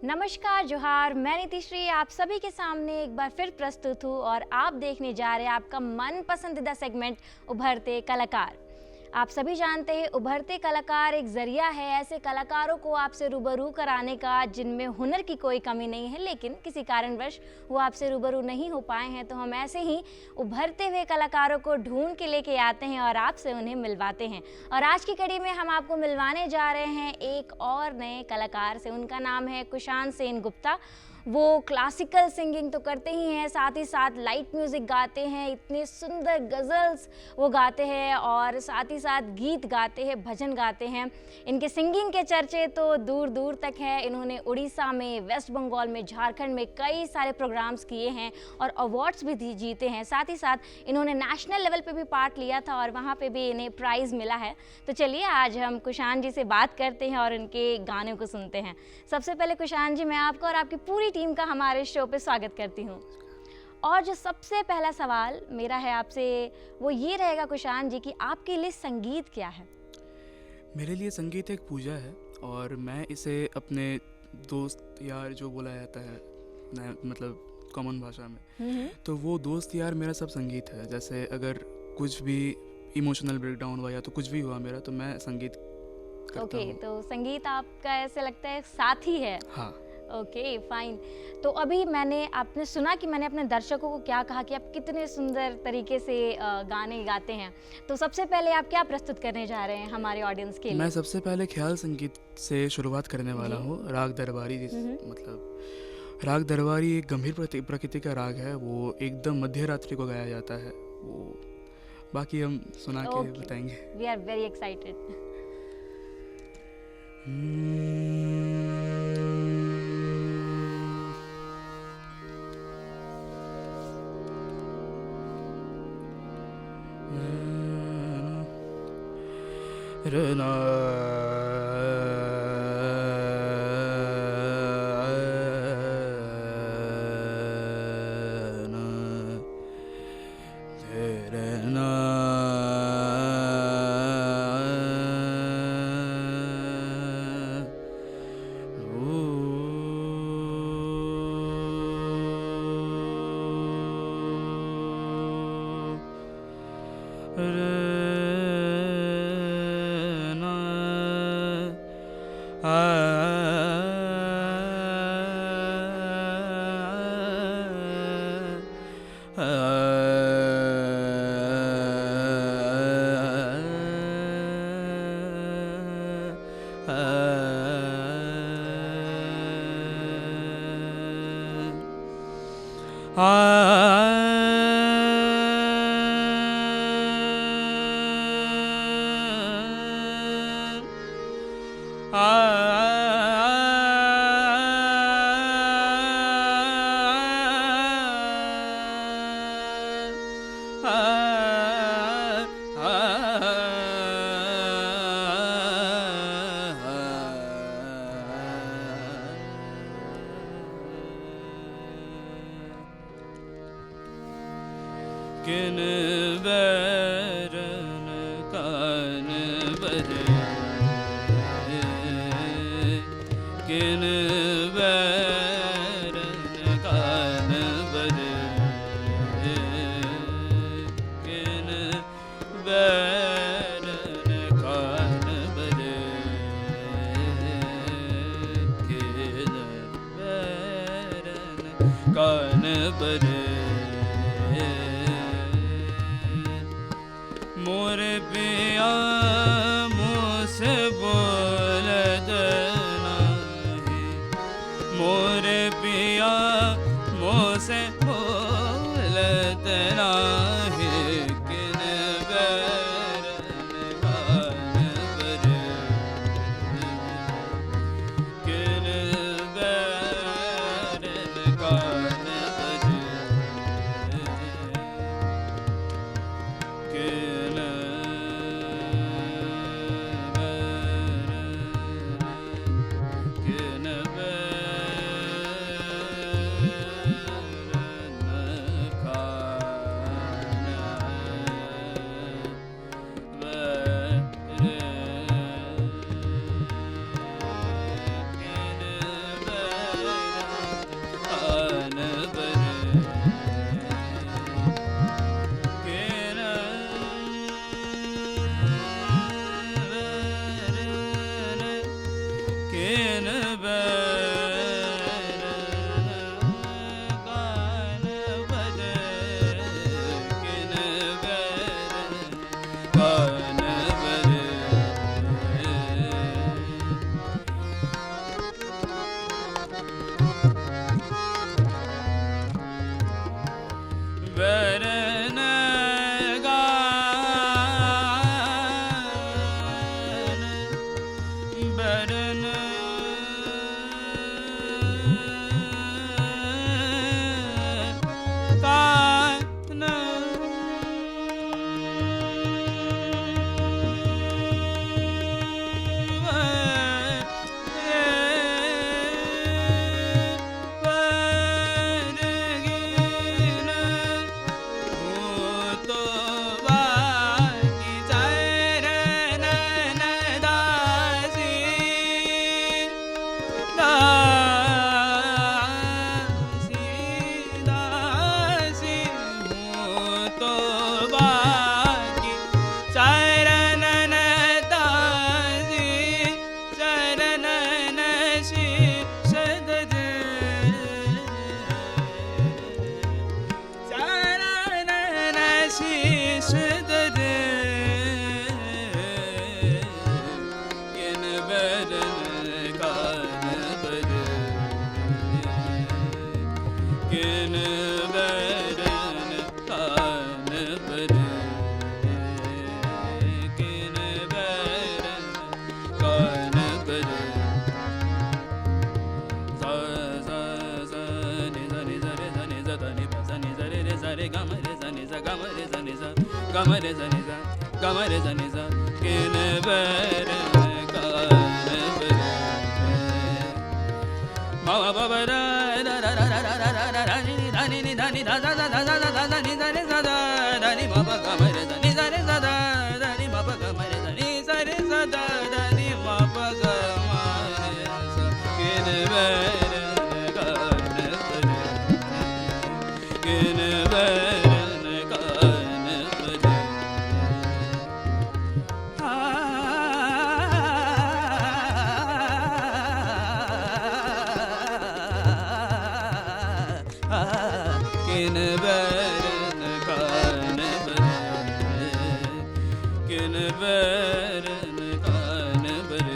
नमस्कार जोहार, मैं नीतिश्री आप सभी के सामने एक बार फिर प्रस्तुत हूँ और आप देखने जा रहे हैं आपका मन पसंदीदा सेगमेंट उभरते कलाकार। आप सभी जानते हैं उभरते कलाकार एक जरिया है ऐसे कलाकारों को आपसे रूबरू कराने का जिनमें हुनर की कोई कमी नहीं है, लेकिन किसी कारणवश वो आपसे रूबरू नहीं हो पाए हैं। तो हम ऐसे ही उभरते हुए कलाकारों को ढूंढ के लेके आते हैं और आपसे उन्हें मिलवाते हैं। और आज की कड़ी में हम आपको मिलवाने जा रहे हैं एक और नए कलाकार से। उनका नाम है कुशांत सेन गुप्ता। वो क्लासिकल सिंगिंग तो करते ही हैं, साथ ही साथ लाइट म्यूज़िक गाते हैं, इतने सुंदर गज़ल्स वो गाते हैं और साथ ही साथ गीत गाते हैं, भजन गाते हैं। इनके सिंगिंग के चर्चे तो दूर दूर तक है। इन्होंने उड़ीसा में, वेस्ट बंगाल में, झारखंड में कई सारे प्रोग्राम्स किए हैं और अवार्ड्स भी जीते हैं। साथ ही साथ इन्होंने नेशनल लेवल पे भी पार्ट लिया था और वहाँ पे भी इन्हें प्राइज़ मिला है। तो चलिए आज हम कुशांत जी से बात करते हैं और उनके गानों को सुनते हैं। सबसे पहले कुशांत जी, मैं आपको और आपकी पूरी टीम का हमारे शो पे स्वागत करती हूँ। और जो सबसे पहला सवाल मेरा है आपसे वो ये रहेगा कुशांत जी कि आपके लिए संगीत क्या है? मेरे लिए संगीत एक पूजा है और मैं इसे अपने दोस्त यार जो बोला जाता है मतलब कॉमन भाषा में, तो वो दोस्त यार मेरा सब संगीत है। जैसे अगर कुछ भी इमोशनल ब्रेकडाउन हुआ या तो कुछ भी हुआ मेरा, तो मैं संगीत करता हूँ। तो संगीत आपका ऐसे लगता है साथी है। हाँ। Okay fine. तो अभी आपने सुना कि मैंने अपने दर्शकों को क्या कहा कि आप कितने सुंदर तरीके से गाने गाते हैं। तो सबसे पहले आप क्या प्रस्तुत करने जा रहे हैं हमारे ऑडियंस के लिए? मैं सबसे पहले ख्याल संगीत से शुरुआत करने वाला हूँ। राग दरबारी राग दरबारी एक गंभीर प्रकृति का राग है। वो एकदम मध्य रात्रि को गाया जाता है। वो बाकी हम सुना के बताएंगे। We are very excited. रना किन बैरन कान बरे, किन बैरन कान बरे, किन बैरन कान बरे, किन बैरन कान बरे। शीश दरे किन बरन कान बर किन बरन कान बर किन बरन कान बर रे ग म रे ज नि ज ग म रे ज नि ज ग म रे ज नि ज ग म रे ज नि ज किन बर कान बर म ब ब र र र र र र र र नि नि ध नि नि ध नि ध ध ध ध ध ध ध नि ध रे ज ध ध नि म ब ग म रे ज नि ज रे ज ध ध नि म ब ग म रे ज नि ज रे ज ध ध नि म ब ग म रे ज किन बर किन बरन कान बर किन बरन कान बर किन बरन कान बर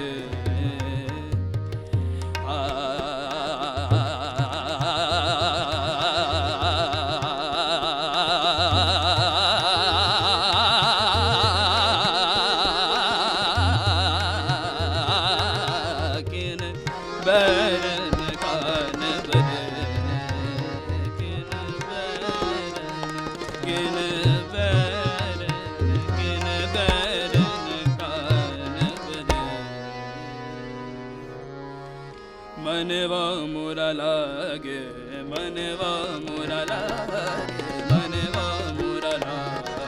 किन बरन कान बर किन बरन किन बरन किन बरन कान बर मनवा मोरा लागे मनवा मोरा लागे मनवा मोरा लागे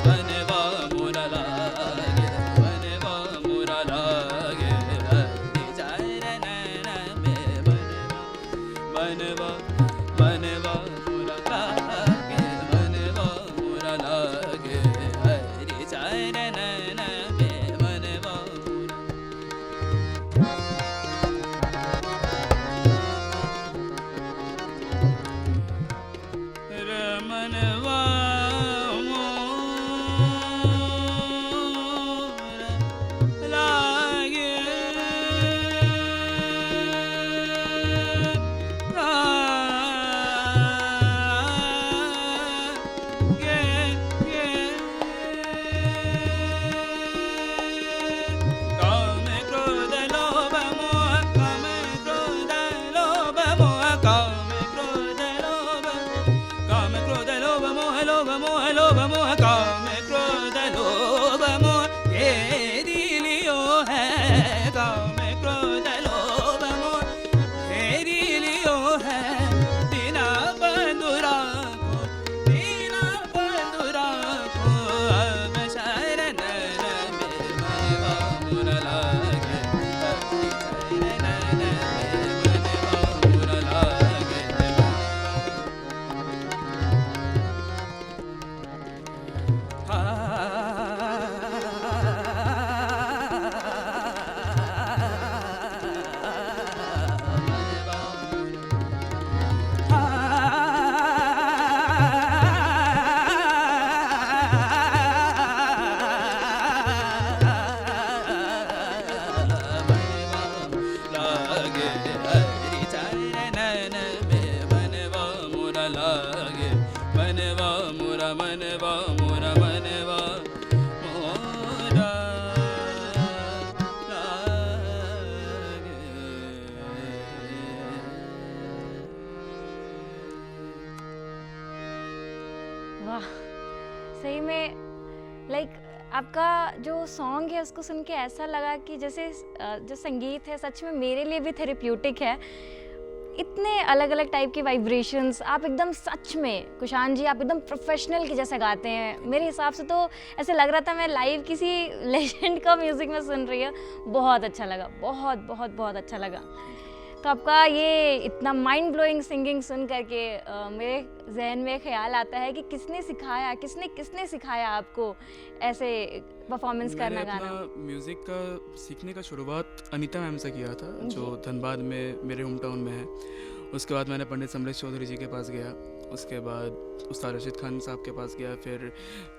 मनवा मोरा लागे मनवा मोरा लागे हरि चरण में मनवा मनवा मोरा लागे मनवा मोरा लागे हरि चरण में मनवा मोरा रमनवा मोरा लागे काम क्रोध लोभ मोह काम क्रोध लोभ मोह काम क्रोध लोभ काम क्रोध लोभ मोह लोभ मोह लोभ मोह काम क्रोध लोभ मोह घेरी लियो है काम क्रोध लोभ मोह घेरी लियो है दीना बंधुरा को अब शरण में मनवा मोरा लागे हरि चरण में मनवा मोरा लागे लागे हरि चरण में मनवा मोरा लागे मनवा मोरा मनवा मोरा मनवा मोरा लागे वाह, सही में लाइक आपका जो सॉन्ग है उसको सुन के ऐसा लगा कि जैसे जो संगीत है सच में मेरे लिए भी थेरेप्यूटिक है। इतने अलग अलग टाइप की वाइब्रेशंस आप एकदम सच में कुशान जी आप एकदम प्रोफेशनल के जैसे गाते हैं। मेरे हिसाब से तो ऐसे लग रहा था मैं लाइव किसी लेजेंड का म्यूज़िक में सुन रही हूँ। बहुत अच्छा लगा, बहुत बहुत बहुत अच्छा लगा। तो आपका ये इतना माइंड ब्लोइंग सिंगिंग सुन करके मेरे जहन में ख्याल आता है कि किसने सिखाया आपको ऐसे परफॉर्मेंस करना गाना। म्यूज़िक का सीखने का शुरुआत अनीता मैम से किया था जो धनबाद में मेरे होम टाउन में है। उसके बाद मैंने पंडित समरेश चौधरी जी के पास गया उसके बाद उस्ताद रशीद खान साहब के पास गया, फिर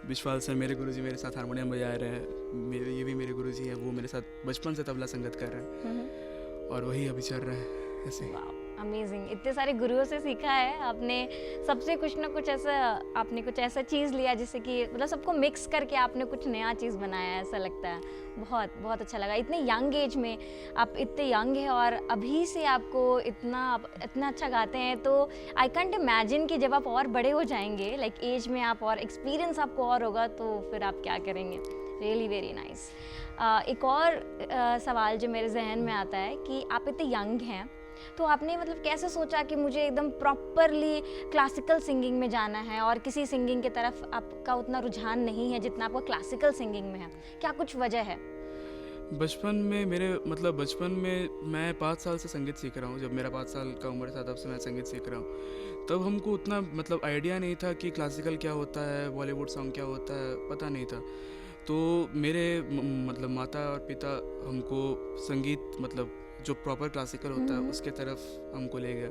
विश्वाल सर मेरे गुरुजी मेरे साथ हारमोनियम बजा रहे हैं, ये भी मेरे गुरुजी हैं, वो मेरे साथ बचपन से तबला संगत कर रहे हैं और वही अभी चल रहा है ऐसे। अमेजिंग, इतने सारे गुरुओं से सीखा है आपने, सबसे कुछ ना कुछ ऐसा, आपने कुछ ऐसा चीज़ लिया जिससे कि मतलब सबको मिक्स करके आपने कुछ नया चीज़ बनाया है, ऐसा लगता है। बहुत बहुत अच्छा लगा, इतने यंग एज में आप इतने यंग हैं और अभी से आपको इतना अच्छा गाते हैं, तो आई कैंट इमेजिन कि जब आप और बड़े हो जाएंगे, लाइक एज में आप और एक्सपीरियंस आपको और होगा, तो फिर आप क्या करेंगे। Really very nice. एक और सवाल जो मेरे जहन में आता है कि आप इतने यंग हैं, तो आपने मतलब कैसे सोचा कि मुझे एकदम प्रॉपरली क्लासिकल सिंगिंग में जाना है और किसी सिंगिंग की तरफ आपका उतना रुझान नहीं है जितना आपका क्लासिकल सिंगिंग में है, क्या कुछ वजह है? बचपन में मैं 5 साल से संगीत सीख रहा हूँ। जब मेरा 5 साल का उम्र था तब से मैं संगीत सीख रहा हूँ। तब हमको उतना मतलब आइडिया नहीं था कि क्लासिकल क्या होता है, बॉलीवुड सॉन्ग क्या होता है, पता नहीं था। तो मेरे मतलब माता और पिता हमको संगीत मतलब जो प्रॉपर क्लासिकल होता है उसके तरफ हमको ले गया।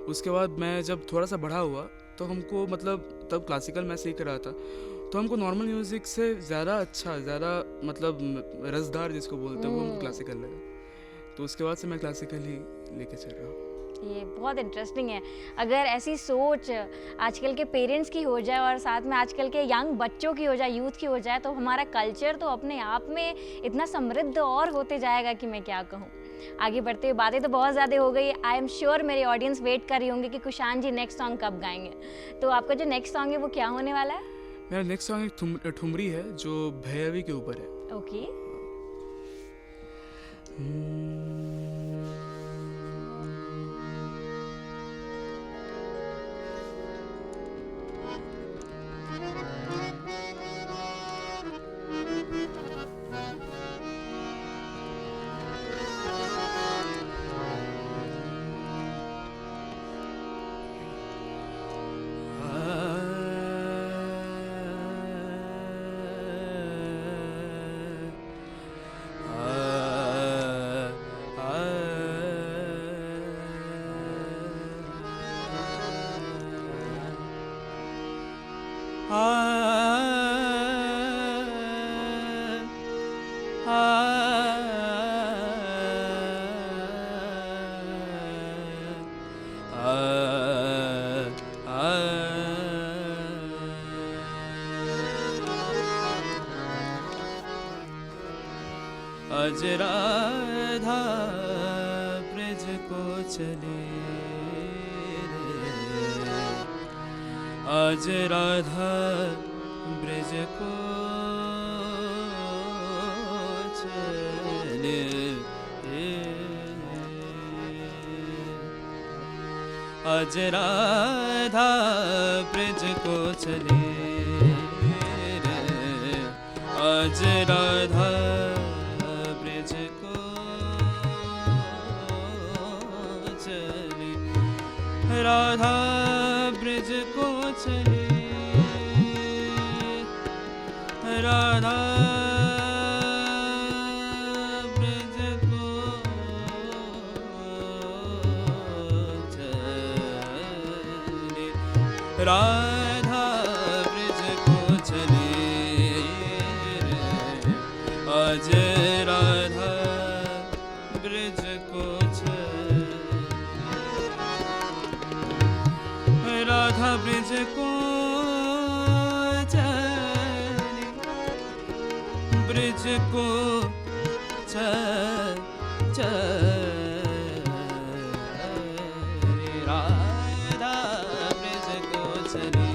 उसके बाद मैं जब थोड़ा सा बड़ा हुआ तो हमको मतलब तब क्लासिकल मैं सीख रहा था, तो हमको नॉर्मल म्यूज़िक से ज़्यादा अच्छा, ज़्यादा मतलब रसदार जिसको बोलते हैं वो हमको क्लासिकल लगा। तो उसके बाद से मैं क्लासिकल ही लेके चल रहा हूँ। ये बहुत इंटरेस्टिंग है। अगर ऐसी सोच आजकल के पेरेंट्स की हो जाए और साथ में आजकल के यंग बच्चों की हो जाए, यूथ की हो जाए, तो हमारा कल्चर तो अपने आप में इतना समृद्ध और होते जाएगा कि मैं क्या कहूँ। आगे बढ़ते हुए बातें तो बहुत ज़्यादा हो गई। आई एम श्योर मेरे ऑडियंस वेट कर रही होंगे कि कुशान जी नेक्स्ट सॉन्ग कब गाएंगे। तो आपका जो नेक्स्ट सॉन्ग है वो क्या होने वाला है? मेरा नेक्स्ट सॉन्ग एक ठुमरी है जो भैरवी के ऊपर है। ओके। आज राधा ब्रज को चले रे, आज राधा ब्रज को चले रे, आज राधा ब्रज को चले रे, आज राधा राधा ब्रज को चले, राधा ब्रज को चले, राधा ब्रज को चले, आज राधा ब्रज को राधा ब्रज को चले, ब्रज को चले, राधा ब्रज को चले,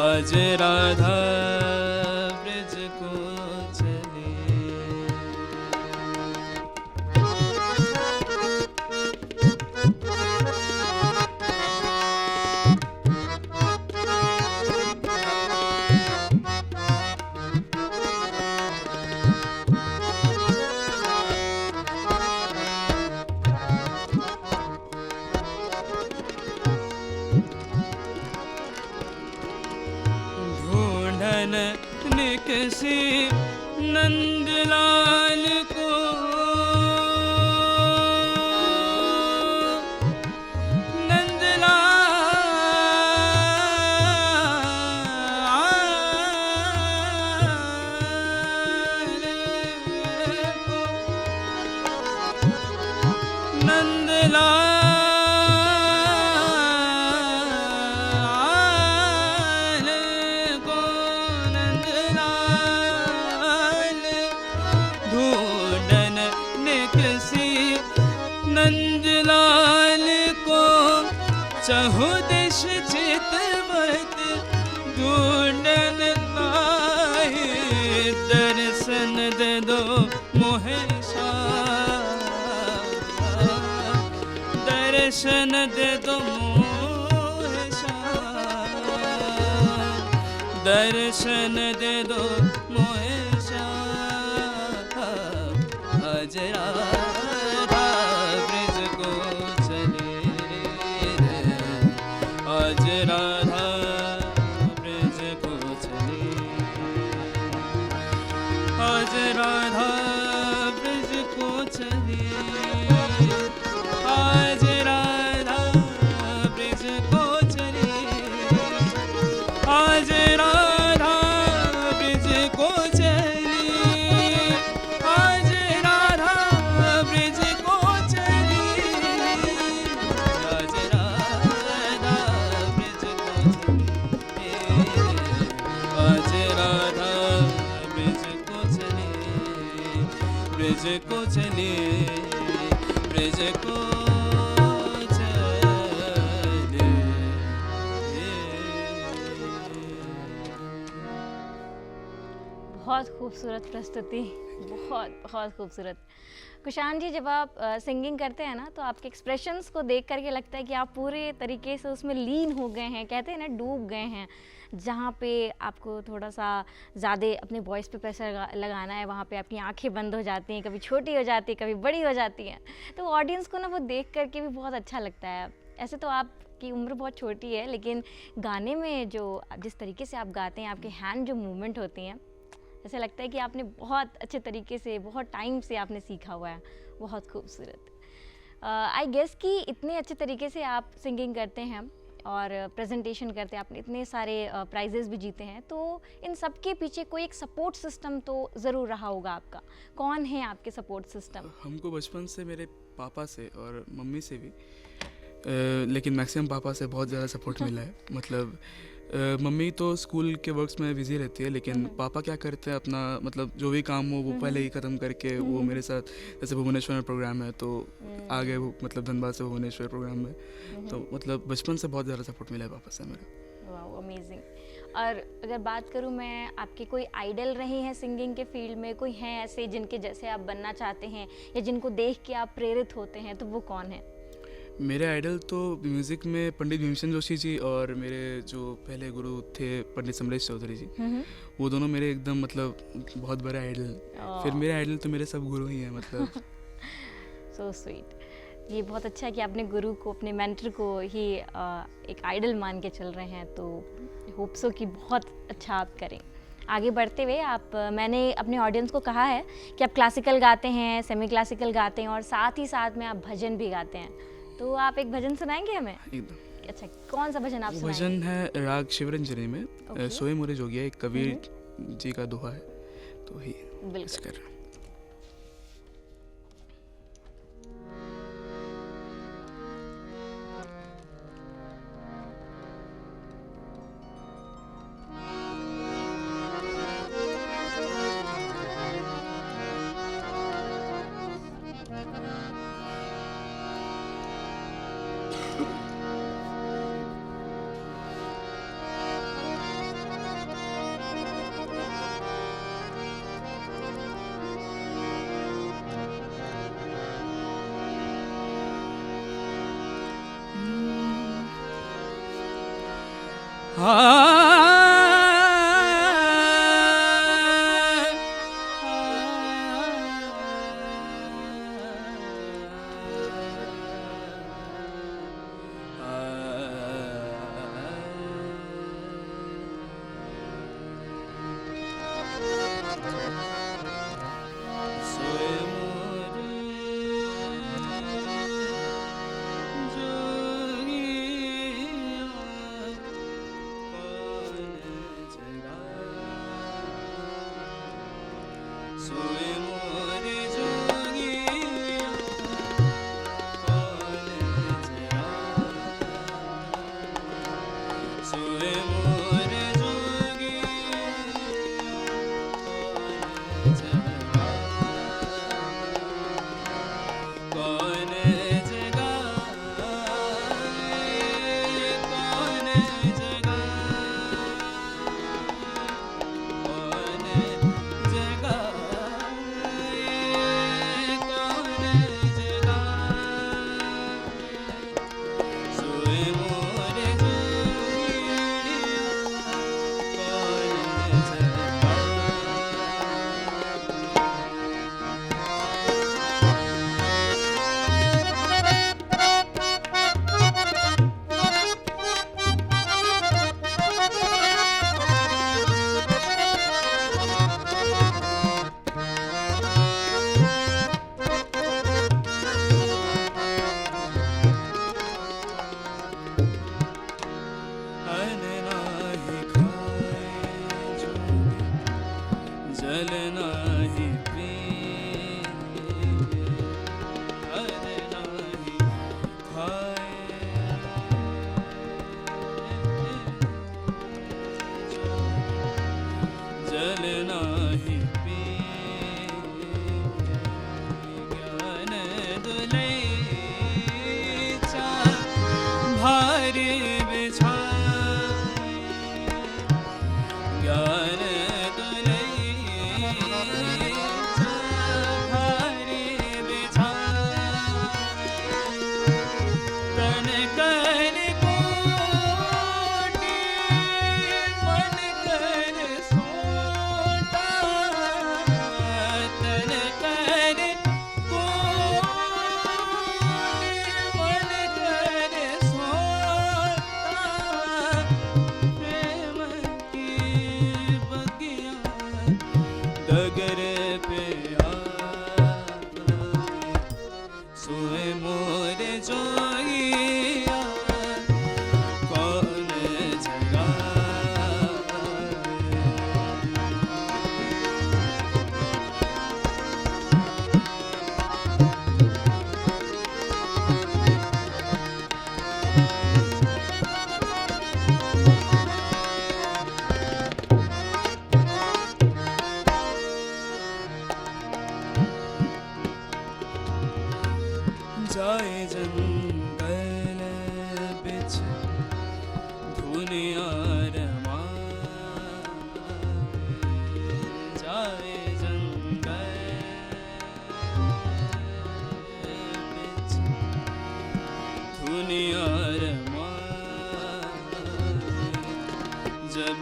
आज राधा ब्रज को चले। निकसी नंदलाल को दर्शन दे दो मोहे श्याम, दर्शन दे दो मोहे श्याम। आज राधा ब्रज को चले रे, आज राधा ब्रज को चले, आज राधा ब्रज को चले, आज राधा ब्रज को चले, आज राधा ब्रज को चले, आज राधा ब्रज को चले, आज राधा ब्रज को चले, आज राधा ब्रज को चले, ब्रज को चले, ब्रज को चले। बहुत खूबसूरत प्रस्तुति, बहुत बहुत खूबसूरत। कुशान जी, जब आप सिंगिंग करते हैं ना, तो आपके एक्सप्रेशंस को देख करके लगता है कि आप पूरे तरीके से उसमें लीन हो गए हैं, कहते हैं ना डूब गए हैं। जहाँ पे आपको थोड़ा सा ज़्यादा अपने वॉइस पे प्रेशर लगाना है, वहाँ पे आपकी आंखें बंद हो जाती हैं, कभी छोटी हो जाती है, कभी बड़ी हो जाती हैं। तो ऑडियंस को ना वो देख करके भी बहुत अच्छा लगता है। ऐसे तो आपकी उम्र बहुत छोटी है, लेकिन गाने में जो जिस तरीके से आप गाते हैं, आपके हैंड जो मूवमेंट होती हैं, ऐसा लगता है कि आपने बहुत अच्छे तरीके से, बहुत टाइम से आपने सीखा हुआ है। बहुत खूबसूरत। आई गेस कि इतने अच्छे तरीके से आप सिंगिंग करते हैं और प्रेजेंटेशन करते हैं, आपने इतने सारे प्राइजेस भी जीते हैं, तो इन सब के पीछे कोई एक सपोर्ट सिस्टम तो ज़रूर रहा होगा आपका। कौन है आपके सपोर्ट सिस्टम? हमको बचपन से मेरे पापा से और मम्मी से भी, लेकिन मैक्सिमम पापा से बहुत ज़्यादा सपोर्ट मिला है। मतलब मम्मी तो स्कूल के वर्क्स में बिजी रहती है, लेकिन पापा क्या करते हैं, अपना मतलब जो भी काम हो वो पहले ही ख़त्म करके वो मेरे साथ, जैसे भुवनेश्वर में प्रोग्राम है तो आ गए वो, मतलब धनबाद से भुवनेश्वर प्रोग्राम में। तो मतलब बचपन से बहुत ज़्यादा सपोर्ट मिला है पापा से मेरा। वाह, अमेजिंग। और अगर बात करूँ मैं, आपके कोई आइडल रहे हैं सिंगिंग के फील्ड में? कोई हैं ऐसे जिनके जैसे आप बनना चाहते हैं या जिनको देख के आप प्रेरित होते हैं, तो वो कौन है? मेरे आइडल तो म्यूज़िक में पंडित भीमसेन जोशी जी और मेरे जो पहले गुरु थे पंडित समरेश चौधरी जी, वो दोनों मेरे एकदम मतलब बहुत बड़े आइडल। फिर मेरे आइडल तो मेरे सब गुरु ही हैं मतलब। So sweet. ये बहुत अच्छा है कि आपने गुरु को, अपने मेंटर को ही एक आइडल मान के चल रहे हैं, तो होप सो कि बहुत अच्छा आप करें। आगे बढ़ते हुए मैंने अपने ऑडियंस को कहा है कि आप क्लासिकल गाते हैं, सेमी क्लासिकल गाते हैं और साथ ही साथ में आप भजन भी गाते हैं, तो आप एक भजन सुनाएंगे हमें? एकदम। अच्छा, कौन सा भजन आप सुनाएंगे? भजन है राग शिवरंजनी में सोए मोरे जोगिया, एक कबीर जी का दोहा है, तो ही बिल्कुल।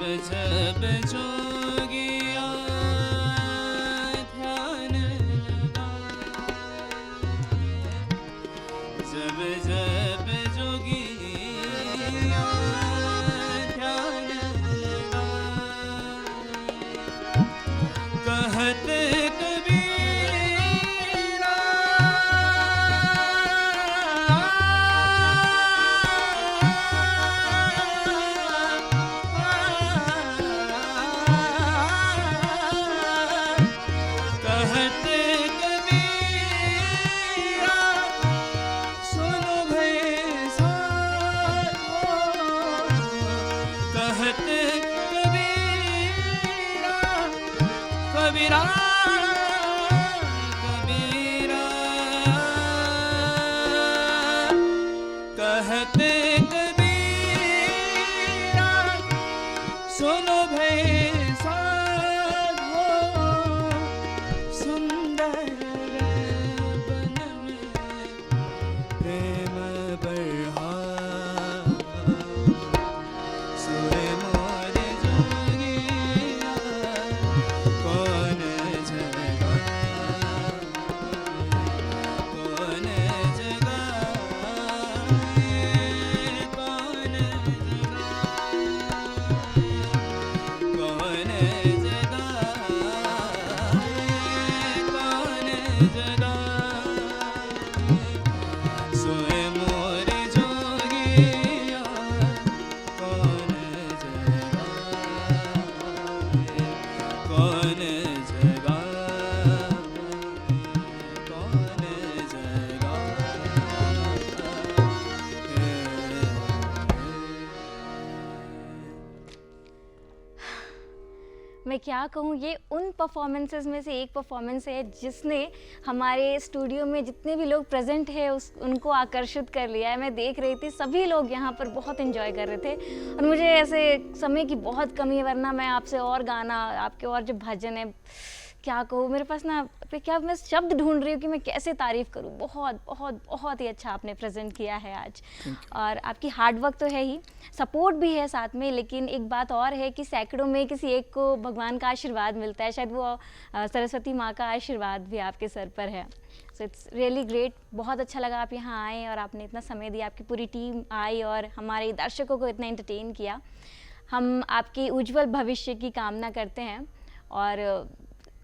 जब जोगिया ध्यान लगाए, जब जब जोगिया ध्यान लगाए, कहते कबीरा कहते कबीरा सुनो भई साधो, कहते कबीरा कबीरा कबीरा, कहते कबीरा सुनो भई साधो, सुंदर बन में प्रेम बरहा, सोए मोर जोगिया कौन जगा, कौन जगा, कौन जगा, कौन जगा, कौन जगा, सोए मोर जोगिया कौन जगा, कौन जगा, कौन जगा। मैं क्या कहूँ, ये उन परफॉर्मेंसेस में से एक परफॉर्मेंस है जिसने हमारे स्टूडियो में जितने भी लोग प्रेजेंट हैं उनको आकर्षित कर लिया है। मैं देख रही थी सभी लोग यहाँ पर बहुत एंजॉय कर रहे थे और मुझे ऐसे समय की बहुत कमी है, वरना मैं आपसे और गाना, आपके और जो भजन है, क्या कहूँ, मेरे पास ना क्या, मैं शब्द ढूंढ रही हूँ कि मैं कैसे तारीफ़ करूँ। बहुत बहुत बहुत ही अच्छा आपने प्रेजेंट किया है आज, और आपकी हार्ड वर्क तो है ही, सपोर्ट भी है साथ में, लेकिन एक बात और है कि सैकड़ों में किसी एक को भगवान का आशीर्वाद मिलता है, शायद वो सरस्वती माँ का आशीर्वाद भी आपके सर पर है। सो इट्स रियली ग्रेट, बहुत अच्छा लगा आप यहाँ आए और आपने इतना समय दिया, आपकी पूरी टीम आई और हमारे दर्शकों को इतना एंटरटेन किया। हम आपके उज्जवल भविष्य की कामना करते हैं, और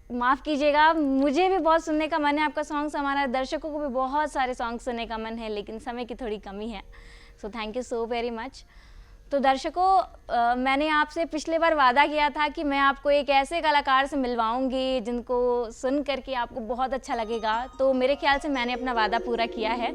माफ़ कीजिएगा, मुझे भी बहुत सुनने का मन है आपका सॉन्ग्स, हमारे दर्शकों को भी बहुत सारे सॉन्ग सुनने का मन है, लेकिन समय की थोड़ी कमी है। So thank you so very much. तो दर्शकों, मैंने आपसे पिछले बार वादा किया था कि मैं आपको एक ऐसे कलाकार से मिलवाऊंगी जिनको सुन करके आपको बहुत अच्छा लगेगा, तो मेरे ख्याल से मैंने अपना वादा पूरा किया है।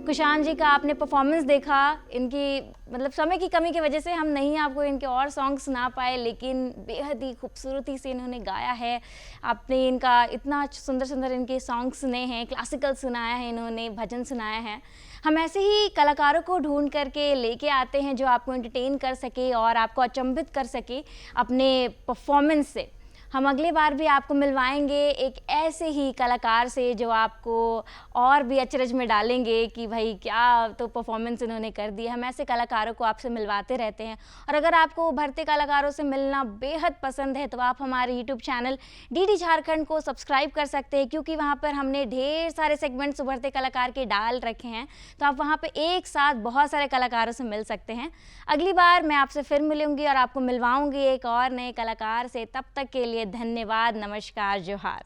कुशान जी का आपने परफॉर्मेंस देखा, इनकी मतलब समय की कमी की वजह से हम नहीं आपको इनके और सॉन्ग सुना पाए, लेकिन बेहद ही खूबसूरती से इन्होंने गाया है। आपने इनका इतना सुंदर सुंदर इनके सॉन्ग सुने हैं, क्लासिकल सुनाया है इन्होंने, भजन सुनाया है। हम ऐसे ही कलाकारों को ढूंढ करके लेके आते हैं जो आपको एंटरटेन कर सके और आपको अचंभित कर सके अपने परफॉर्मेंस से। हम अगली बार भी आपको मिलवाएंगे एक ऐसे ही कलाकार से जो आपको और भी अचरज में डालेंगे कि भाई क्या तो परफॉर्मेंस इन्होंने कर दी। हम ऐसे कलाकारों को आपसे मिलवाते रहते हैं, और अगर आपको उभरते कलाकारों से मिलना बेहद पसंद है तो आप हमारे यूट्यूब चैनल डीडी झारखंड को सब्सक्राइब कर सकते हैं, क्योंकि वहाँ पर हमने ढेर सारे सेगमेंट्स उभरते कलाकार के डाल रखे हैं, तो आप वहाँ पर एक साथ बहुत सारे कलाकारों से मिल सकते हैं। अगली बार मैं आपसे फिर मिलूंगी और आपको मिलवाऊंगी एक और नए कलाकार से। तब तक के लिए धन्यवाद, नमस्कार, जोहार।